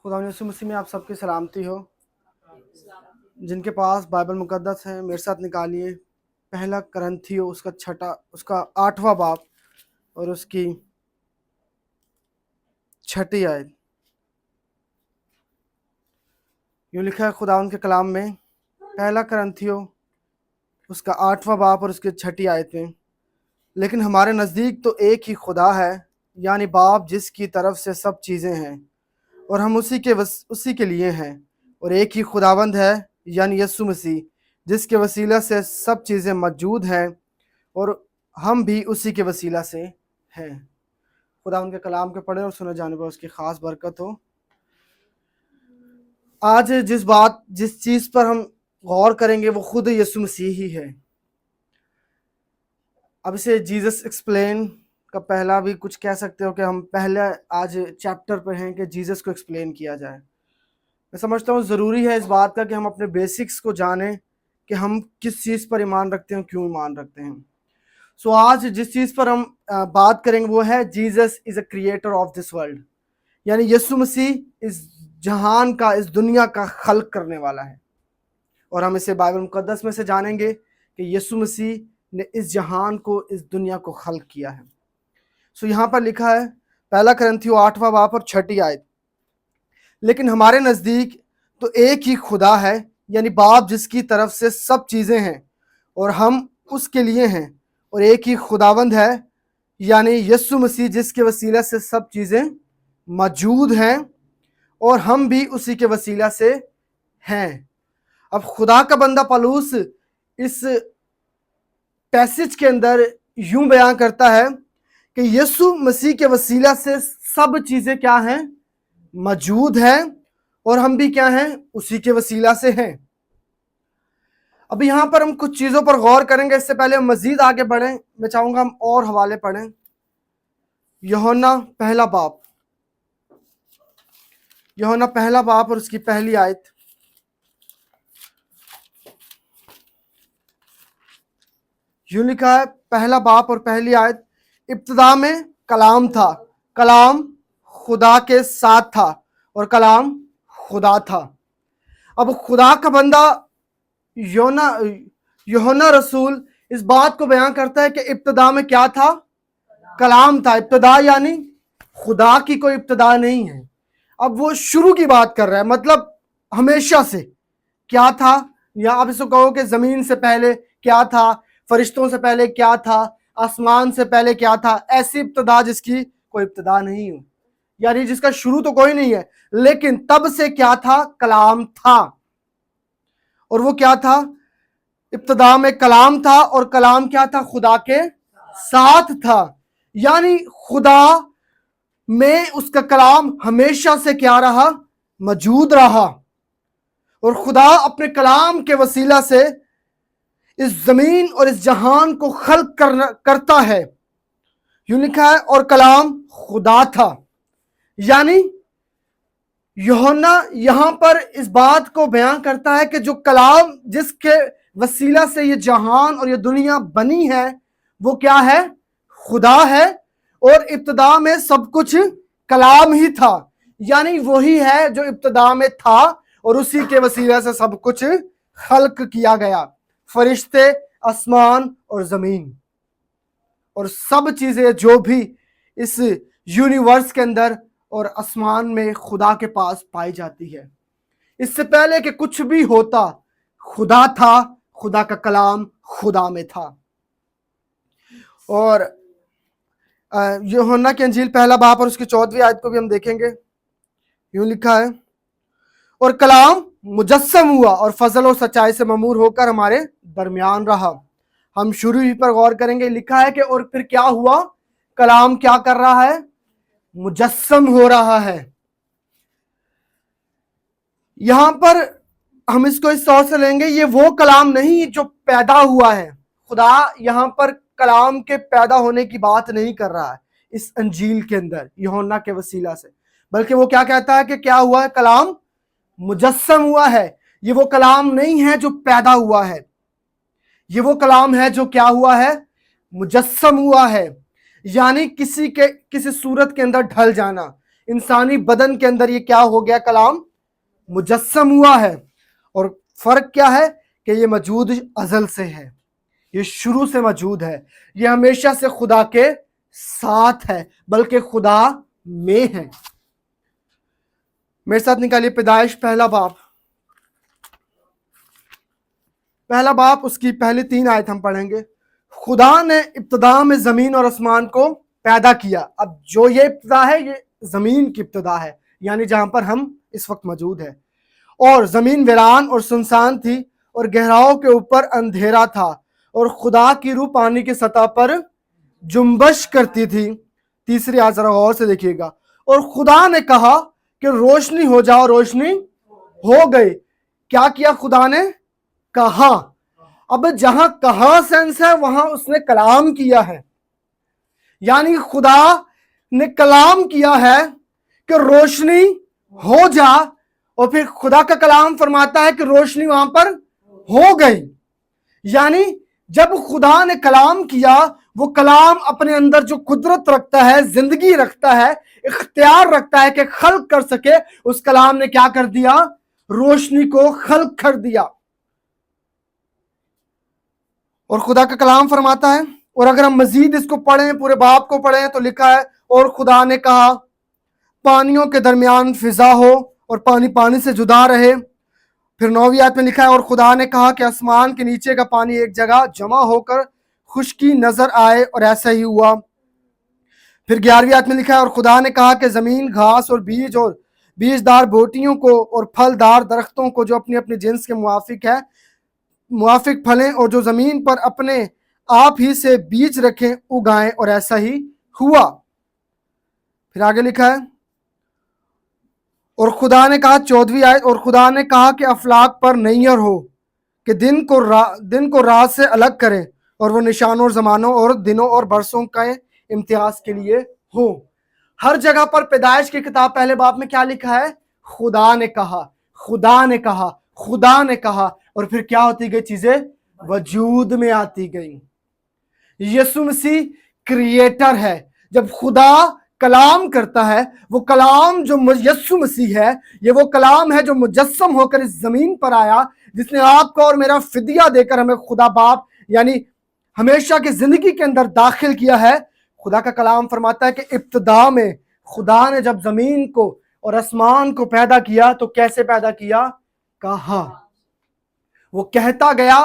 खुदा यीशु मसीह में आप सबकी सलामती हो। जिनके पास बाइबल मुकद्दस है मेरे साथ निकालिए पहला करंथियो उसका 8वां बाब और उसकी 6ठी आयत। यूँ लिखा है खुदा के कलाम में, पहला करंथियो उसका 8वां बाब और उसकी 6ठी आयत में, लेकिन हमारे नज़दीक तो एक ही खुदा है, यानी बाप, जिसकी तरफ से सब चीज़ें हैं और हम उसी के लिए हैं, और एक ही खुदावंद है यानी यीशु मसीह, जिसके वसीला से सब चीज़ें मौजूद हैं और हम भी उसी के वसीला से हैं। खुदा उनके कलाम के पढ़े और सुने जाने पर उसकी ख़ास बरकत हो। आज जिस चीज़ पर हम गौर करेंगे वो खुद यीशु मसीह ही है। अब इसे जीसस एक्सप्लेन का पहला भी कुछ कह सकते हो कि हम पहले आज चैप्टर पर हैं कि जीसस को एक्सप्लेन किया जाए। मैं समझता हूँ ज़रूरी है इस बात का कि हम अपने बेसिक्स को जानें कि हम किस चीज़ पर ईमान रखते हैं, क्यों ईमान रखते हैं। सो आज जिस चीज़ पर हम बात करेंगे वो है Jesus is a creator of this world, यानी यीशु मसीह इस जहान का, इस दुनिया का खल्क करने वाला है। और हम इसे बाइबल मुकद्दस में से जानेंगे कि यीशु मसीह ने इस जहान को, इस दुनिया को खल्क किया है। सो यहाँ पर लिखा है पहला करंथियो 8वां बाब और 6ठी आयत, लेकिन हमारे नज़दीक तो एक ही खुदा है, यानी बाप, जिसकी तरफ से सब चीज़ें हैं और हम उसके लिए हैं, और एक ही खुदावंद है यानी यीशु मसीह, जिसके वसीला से सब चीज़ें मौजूद हैं और हम भी उसी के वसीला से हैं। अब खुदा का बंदा पौलुस इस पैसेज के अंदर यूं बयान करता है कि यीशु मसीह के वसीला से सब चीज़ें क्या हैं, मौजूद हैं, और हम भी क्या हैं, उसी के वसीला से हैं। अब यहाँ पर हम कुछ चीज़ों पर गौर करेंगे। इससे पहले हम मजीद आगे बढ़ें, मैं चाहूँगा हम और हवाले पढ़ें। यूहन्ना पहला बाब और उसकी पहली आयत। यूं लिखा है पहला बाब और पहली आयत, इब्तिदा में कलाम था, कलाम खुदा के साथ था और कलाम खुदा था। अब खुदा का बंदा यूहन्ना रसूल इस बात को बयान करता है कि इब्तिदा में क्या था, कलाम था। इब्तिदा यानी खुदा की कोई इब्तिदा नहीं है। अब वो शुरू की बात कर रहा है, मतलब हमेशा से क्या था, या आप इसको कहो कि जमीन से पहले क्या था, फरिश्तों से पहले क्या था, आसमान से पहले क्या था। ऐसी इब्तिदा जिसकी कोई इब्तिदा नहीं हो, यानी जिसका शुरू तो कोई नहीं है, लेकिन तब से क्या था, कलाम था। और वो क्या था, इब्तिदा में कलाम था, और कलाम क्या था, खुदा के साथ था, यानी खुदा में उसका कलाम हमेशा से क्या रहा, मौजूद रहा। और खुदा अपने कलाम के वसीला से इस जमीन और इस जहान को खल्क करता है। यूं लिखा है और कलाम खुदा था, यानी यूहन्ना यहां पर इस बात को बयान करता है कि जो कलाम, जिसके वसीला से ये जहान और ये दुनिया बनी है, वो क्या है, खुदा है। और इब्तिदा में सब कुछ कलाम ही था, यानी वही है जो इब्तिदा में था, और उसी के वसीला से सब कुछ खल्क किया गया। फरिश्ते, आसमान और जमीन और सब चीजें जो भी इस यूनिवर्स के अंदर और आसमान में खुदा के पास पाई जाती है, इससे पहले कि कुछ भी होता खुदा था, खुदा का कलाम खुदा में था। और यूहन्ना की अंजील पहला बाब और उसकी 14वीं आयत को भी हम देखेंगे। यूं लिखा है और कलाम मुजस्सम हुआ और फजल और सच्चाई से ममूर होकर हमारे दरमियान रहा। हम शुरू ही पर गौर करेंगे। लिखा है कि और फिर क्या हुआ, कलाम क्या कर रहा है, मुजस्सम हो रहा है। यहां पर हम इसको इस तौर से लेंगे, ये वो कलाम नहीं जो पैदा हुआ है। खुदा यहां पर कलाम के पैदा होने की बात नहीं कर रहा है इस अंजील के अंदर यूहन्ना के वसीला से, बल्कि वो क्या कहता है कि क्या हुआ है, कलाम मुजस्सम हुआ है। ये वो कलाम नहीं है जो पैदा हुआ है, ये वो कलाम है जो क्या हुआ है, मुजस्सम हुआ है, यानी किसी सूरत के अंदर ढल जाना, انسانی بدن کے اندر یہ کیا ہو گیا؟ کلام مجسم ہوا ہے. اور فرق کیا ہے کہ یہ موجود ازل سے ہے، یہ شروع سے موجود ہے، یہ ہمیشہ سے خدا کے ساتھ ہے، بلکہ خدا میں ہے. میرے ساتھ نکالیے پیدائش پہلا باب اس کی پہلی 3 آیت ہم پڑھیں گے. خدا نے ابتدا میں زمین اور آسمان کو پیدا کیا. اب جو یہ ابتدا ہے یہ زمین کی ابتدا ہے، یعنی جہاں پر ہم اس وقت موجود ہیں. اور زمین ویران اور سنسان تھی اور گہراؤں کے اوپر اندھیرا تھا، اور خدا کی روح پانی کی سطح پر جنبش کرتی تھی. تیسری آیت ذرا غور سے دیکھیے گا. اور خدا نے کہا کہ روشنی ہو جاؤ، روشنی ہو گئی. کیا کیا خدا نے؟ کہا. اب جہاں کہا سینس ہے وہاں اس نے کلام کیا ہے، یعنی خدا نے کلام کیا ہے کہ روشنی ہو جا، اور پھر خدا کا کلام فرماتا ہے کہ روشنی وہاں پر ہو گئی. یعنی جب خدا نے کلام کیا، وہ کلام اپنے اندر جو قدرت رکھتا ہے، زندگی رکھتا ہے، اختیار رکھتا ہے کہ خلق کر سکے، اس کلام نے کیا کر دیا؟ روشنی کو خلق کر دیا. اور خدا کا کلام فرماتا ہے، اور اگر ہم مزید اس کو پڑھیں، پورے باب کو پڑھیں، تو لکھا ہے اور خدا نے کہا پانیوں کے درمیان فضا ہو، اور پانی پانی سے جدا رہے. پھر 9ویں آیت میں لکھا ہے اور خدا نے کہا کہ آسمان کے نیچے کا پانی ایک جگہ جمع ہو کر خشکی نظر آئے، اور ایسا ہی ہوا. پھر 11ویں آیت میں لکھا ہے اور خدا نے کہا کہ زمین گھاس اور بیجدار بوٹیوں کو اور پھلدار درختوں کو جو اپنی اپنی جنس کے موافق پھلیں، اور جو زمین پر اپنے آپ ہی سے بیج رکھیں، اگائیں، اور ایسا ہی ہوا. پھر آگے لکھا ہے اور خدا نے کہا 14ویں آیت، اور خدا نے کہا کہ افلاک پر نیر ہو کہ دن کو رات سے الگ کریں، اور وہ نشانوں اور زمانوں اور دنوں اور برسوں کا امتیاز کے لیے ہو. ہر جگہ پر پیدائش کی کتاب پہلے باب میں کیا لکھا ہے؟ خدا نے کہا، خدا نے کہا، خدا نے کہا، اور پھر کیا ہوتی گئی؟ چیزیں وجود میں آتی گئی. یسوع مسیح کریٹر ہے. جب خدا کلام کرتا ہے، وہ کلام جو یسوع مسیح ہے، یہ وہ کلام ہے جو مجسم ہو کر اس زمین پر آیا، جس نے آپ کو اور میرا فدیہ دے کر ہمیں خدا باپ یعنی ہمیشہ کی زندگی کے اندر داخل کیا ہے. خدا کا کلام فرماتا ہے کہ ابتدا میں خدا نے جب زمین کو اور آسمان کو پیدا کیا تو کیسے پیدا کیا؟ کہا. وہ کہتا گیا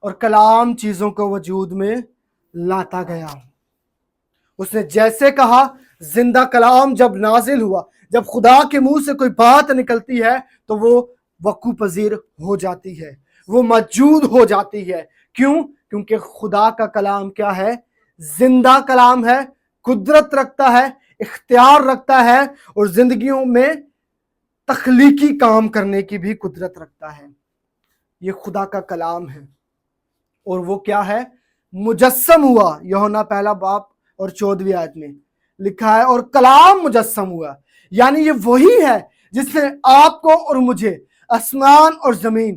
اور کلام چیزوں کو وجود میں لاتا گیا. اس نے جیسے کہا، زندہ کلام جب نازل ہوا، جب خدا کے منہ سے کوئی بات نکلتی ہے تو وہ وقوع پذیر ہو جاتی ہے، وہ موجود ہو جاتی ہے. کیوں؟ کیونکہ خدا کا کلام کیا ہے؟ زندہ کلام ہے، قدرت رکھتا ہے، اختیار رکھتا ہے، اور زندگیوں میں تخلیقی کام کرنے کی بھی قدرت رکھتا ہے. یہ خدا کا کلام ہے، اور وہ کیا ہے؟ مجسم ہوا. یوحنا پہلا باب اور 14ویں آیت میں لکھا ہے اور کلام مجسم ہوا، یعنی یہ وہی ہے جس نے آپ کو اور مجھے آسمان اور زمین،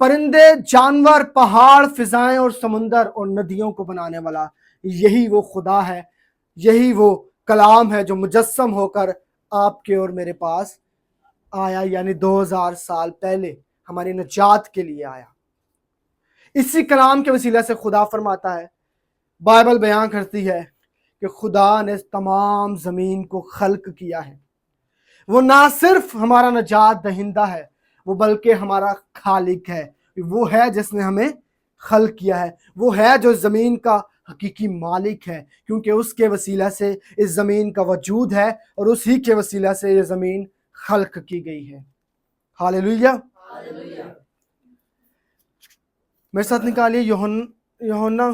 پرندے، جانور، پہاڑ، فضائیں اور سمندر اور ندیوں کو بنانے والا. یہی وہ خدا ہے، یہی وہ کلام ہے جو مجسم ہو کر آپ کے اور میرے پاس آیا، یعنی 2000 سال پہلے ہماری نجات کے لیے آیا. اسی کلام کے وسیلہ سے خدا فرماتا ہے، بائبل بیان کرتی ہے کہ خدا نے تمام زمین کو خلق کیا ہے. وہ نہ صرف ہمارا نجات دہندہ ہے، وہ بلکہ ہمارا خالق ہے. وہ ہے جس نے ہمیں خلق کیا ہے، وہ ہے جو زمین کا حقیقی مالک ہے، کیونکہ اس کے وسیلہ سے اس زمین کا وجود ہے، اور اسی کے وسیلہ سے یہ زمین خلق کی گئی ہے. ہاللیلویہ. میرے ساتھ نکالیے یوحنا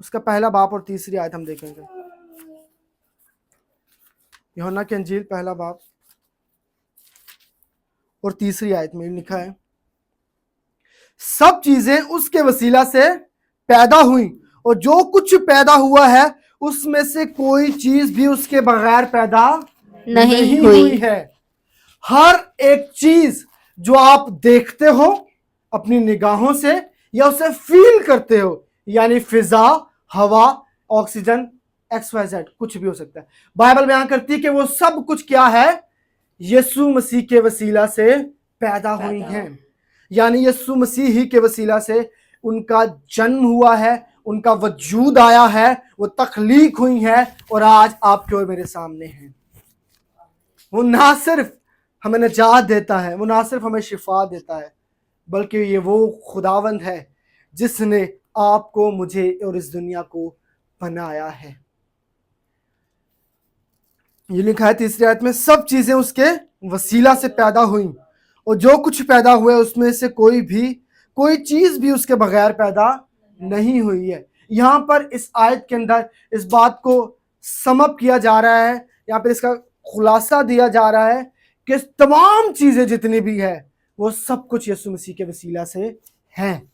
اس کا پہلا باب اور تیسری آیت ہم دیکھیں گے. یوحنا کی انجیل پہلا باب اور تیسری آیت میں لکھا ہے سب چیزیں اس کے وسیلہ سے پیدا ہوئیں، اور جو کچھ پیدا ہوا ہے اس میں سے کوئی چیز بھی اس کے بغیر پیدا نہیں ہوئی ہے. ہر ایک چیز جو آپ دیکھتے ہو اپنی نگاہوں سے یا اسے فیل کرتے ہو، یعنی فضا، ہوا، آکسیجن، XYZ कुछ भी हो सकता है। बाइबल बयान करती है कि वो सब कुछ क्या है, यीशु मसीह के वसीला से पैदा हुई हैं। यानी यीशु मसीह ही के वसीला से उनका जन्म हुआ है, उनका वजूद आया है, वो तख्लीक हुई है और आज आपके और मेरे सामने हैं। वो ना सिर्फ हमें निजात देता है, वो ना सिर्फ हमें शिफा देता है, बल्कि ये वो खुदावंद है जिसने आपको, मुझे और इस दुनिया को बनाया है। ये लिखा है तीसरी आयत में, सब चीजें उसके वसीला से पैदा हुई और जो कुछ पैदा हुआ उसमें से कोई चीज भी उसके बगैर पैदा नहीं हुई है। यहाँ पर इस आयत के अंदर इस बात को समअप किया जा रहा है, यहाँ पर इसका खुलासा दिया जा रहा है कि तमाम चीजें जितनी भी है वो सब कुछ यीशु मसीह के वसीला से हैं।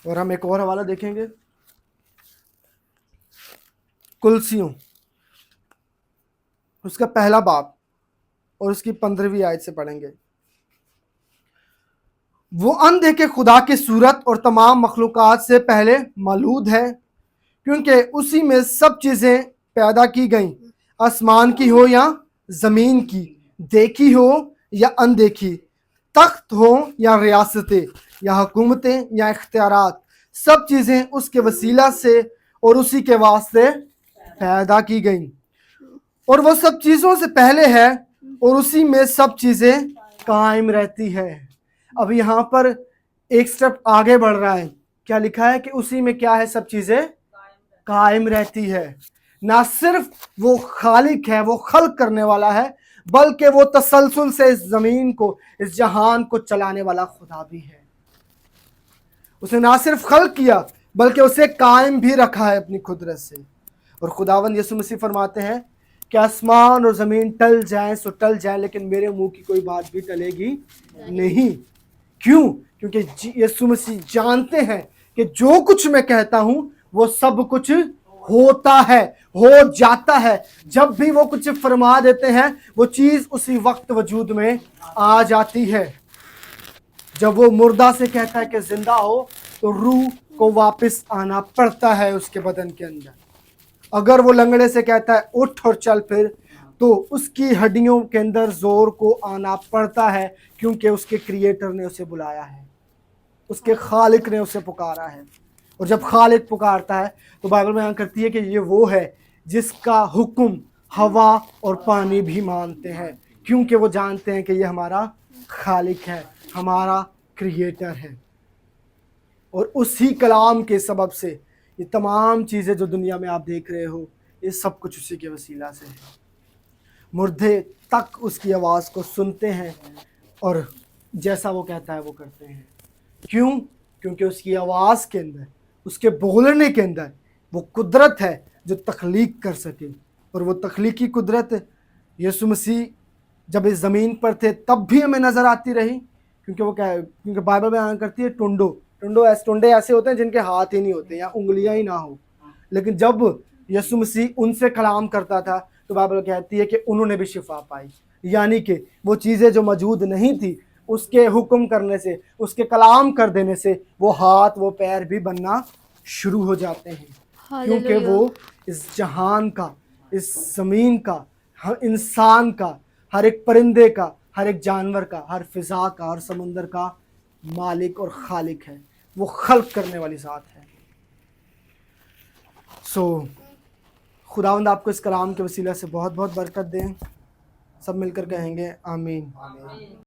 और हम एक और हवाला देखेंगे, कुलसियों उसका पहला बाब और उसकी 15वीं आयत से पढ़ेंगे। वो अनदेखे खुदा की सूरत और तमाम मखलूकात से पहले मौजूद है, क्योंकि उसी में सब चीज़ें पैदा की गईं, आसमान की हो या ज़मीन की, देखी हो या अनदेखी, तख्त हो या रियासतें या हुकूमतें या इख्तियारात, सब चीज़ें उसके वसीला से और उसी के वास्ते पैदा की गईं। और वो सब चीज़ों से पहले है और उसी में सब चीज़ें कायम रहती है। अब यहाँ पर एक स्टेप आगे बढ़ रहा है, क्या लिखा है कि उसी में क्या है, सब चीज़ें कायम रहती है। ना सिर्फ वो खालिक है, वो खल्क करने वाला है, बल्कि वो तसलसल से इस ज़मीन को, इस जहान को चलाने वाला खुदा भी है। उसने ना सिर्फ खल्क किया बल्कि उसे कायम भी रखा है अपनी कुदरत से। और खुदावंद यीशु मसीह फरमाते हैं कि आसमान और ज़मीन टल जाएं सो टल जाएं, लेकिन मेरे मुंह की कोई बात भी टलेगी नहीं। क्यों? क्योंकि यीशु मसीह जानते हैं कि जो कुछ मैं कहता हूं वो सब कुछ होता है, हो जाता है। जब भी वो कुछ फरमा देते हैं वो चीज़ उसी वक्त वजूद में आ जाती है। जब वो मुर्दा से कहता है कि जिंदा हो, तो रूह को वापस आना पड़ता है उसके बदन के अंदर। अगर वो लंगड़े से कहता है उठ और चल फिर, तो उसकी हड्डियों के अंदर जोर को आना पड़ता है, क्योंकि उसके क्रिएटर ने उसे बुलाया है, उसके खालिक ने उसे पुकारा है। और जब खालिक पुकारता है तो बाइबल बयान करती है कि ये वो है जिसका हुक्म हवा और पानी भी मानते हैं, क्योंकि वो जानते हैं कि ये हमारा खालिक है, हमारा क्रिएटर है। और उसी कलाम के सबब से ये तमाम चीज़ें जो दुनिया में आप देख रहे हो, ये सब कुछ उसी के वसीला से है। मुर्दे तक उसकी आवाज़ को सुनते हैं और जैसा वो कहता है वो करते हैं। क्यों? क्योंकि उसकी आवाज़ के अंदर, उसके बोलने के अंदर वो कुदरत है जो तख्लीक कर सके। और वो तख्लीकी कुदरत यीशु मसीह जब इस ज़मीन पर थे तब भी हमें नज़र आती रही, क्योंकि बाइबल बयान करती है टुंडे ऐसे होते हैं जिनके हाथ ही नहीं होते या उंगलियां ही ना हो। लेकिन जब यीशु मसीह उनसे कलाम करता था तो बाइबल कहती है कि उन्होंने भी शिफा पाई। यानी कि वो चीज़ें जो मौजूद नहीं थी, उसके हुक्म करने से, उसके कलाम कर देने से वो हाथ वो पैर भी बनना शुरू हो जाते हैं, क्योंकि वो इस जहान का, इस ज़मीन का, हर इंसान का, हर एक परिंदे का, हर एक जानवर का, हर फिज़ा का, हर समुंदर का मालिक और खालिक है। वो खल्क करने वाली ज़ात है। खुदावंद आपको इस कलाम के वसीला से बहुत बहुत बरकत दें। सब मिलकर कहेंगे आमीन।